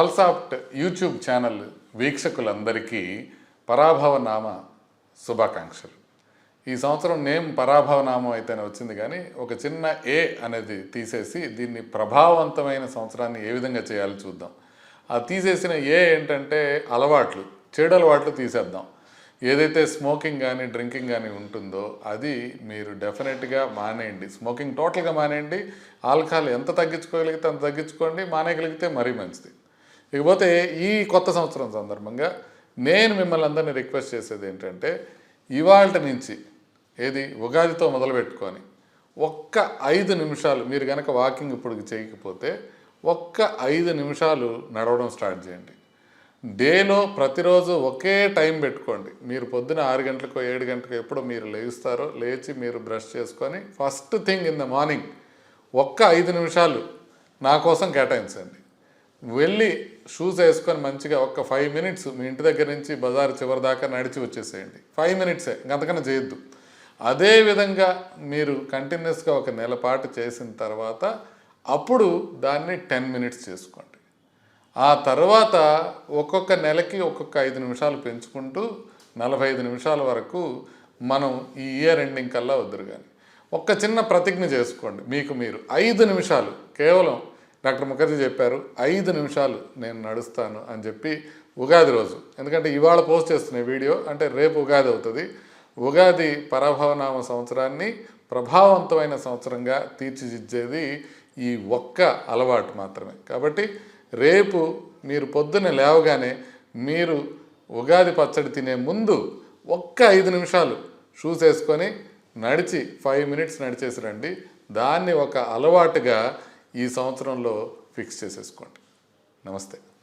పల్సాఫ్ట్ YouTube channel వీక్షకులందరికీ పరాభవనామ శుభాకాంక్షలు. ఈ సంవత్సరం నేమ్ పరాభవనామం అయితేనే వచ్చింది, కానీ ఒక చిన్న ఏ అనేది తీసేసి దీన్ని ప్రభావవంతమైన సంవత్సరాన్ని ఏ విధంగా చేయాలో చూద్దాం. ఆ తీసేసిన ఏ ఏంటంటే అలవాట్లు, చెడు అలవాట్లు తీసేద్దాం. ఏదైతే స్మోకింగ్ కానీ డ్రింకింగ్ కానీ ఉంటుందో అది మీరు డెఫినెట్గా మానేయండి. స్మోకింగ్ టోటల్గా మానేయండి. ఆల్కహాల్ ఎంత తగ్గించుకోగలిగితే అంత తగ్గించుకోండి, మానేయగలిగితే మరీ మంచిది. ఇకపోతే ఈ కొత్త సంవత్సరం సందర్భంగా నేను మిమ్మల్ని అందరినీ రిక్వెస్ట్ చేసేది ఏంటంటే, ఇవాళ నుంచి ఏది ఉగాదితో మొదలుపెట్టుకొని ఒక్క 5 నిమిషాలు మీరు కనుక వాకింగ్ ఇప్పుడు చేయకపోతే ఒక్క 5 నిమిషాలు నడవడం స్టార్ట్ చేయండి. డేలో ప్రతిరోజు ఒకే టైం పెట్టుకోండి. మీరు పొద్దున 6 గంటలకో 7 గంటలకో ఎప్పుడు మీరు లేస్తారో లేచి మీరు బ్రష్ చేసుకొని first thing in the morning ఒక్క 5 నిమిషాలు నా కోసం కేటాయించండి. వెళ్ళి షూస్ వేసుకొని మంచిగా ఒక్క 5 మినిట్స్ మీ ఇంటి దగ్గర నుంచి బజారు చివరి దాకా నడిచి వచ్చేసేయండి. 5 మినిట్సే, ఇంకంతకన్నా చేయొద్దు. అదేవిధంగా మీరు కంటిన్యూస్గా ఒక నెల పాటు చేసిన తర్వాత అప్పుడు దాన్ని 10 మినిట్స్ చేసుకోండి. ఆ తర్వాత ఒక్కొక్క నెలకి ఒక్కొక్క 5 నిమిషాలు పెంచుకుంటూ 45 నిమిషాల వరకు మనం ఈ ఇయర్ ఎండింగ్ కల్లా వద్దురు. కానీ ఒక్క చిన్న ప్రతిజ్ఞ చేసుకోండి మీకు మీరు. 5 నిమిషాలు కేవలం డాక్టర్ ముఖర్జీ చెప్పారు, 5 నిమిషాలు నేను నడుస్తాను అని చెప్పి ఉగాది రోజు, ఎందుకంటే ఇవాళ పోస్ట్ చేస్తున్న వీడియో అంటే రేపు ఉగాది అవుతుంది. ఉగాది పరాభవనామ సంవత్సరాన్ని ప్రభావవంతమైన సంవత్సరంగా తీర్చిదిద్దేది ఈ ఒక్క అలవాటు మాత్రమే. కాబట్టి రేపు మీరు పొద్దున్న లేవగానే మీరు ఉగాది పచ్చడి తినే ముందు ఒక్క 5 నిమిషాలు షూస్ వేసుకొని నడిచి 5 మినిట్స్ నడిచేసి రండి. దాన్ని ఒక అలవాటుగా ఈ సంవత్సరంలో ఫిక్స్ చేసేసుకోండి. నమస్తే.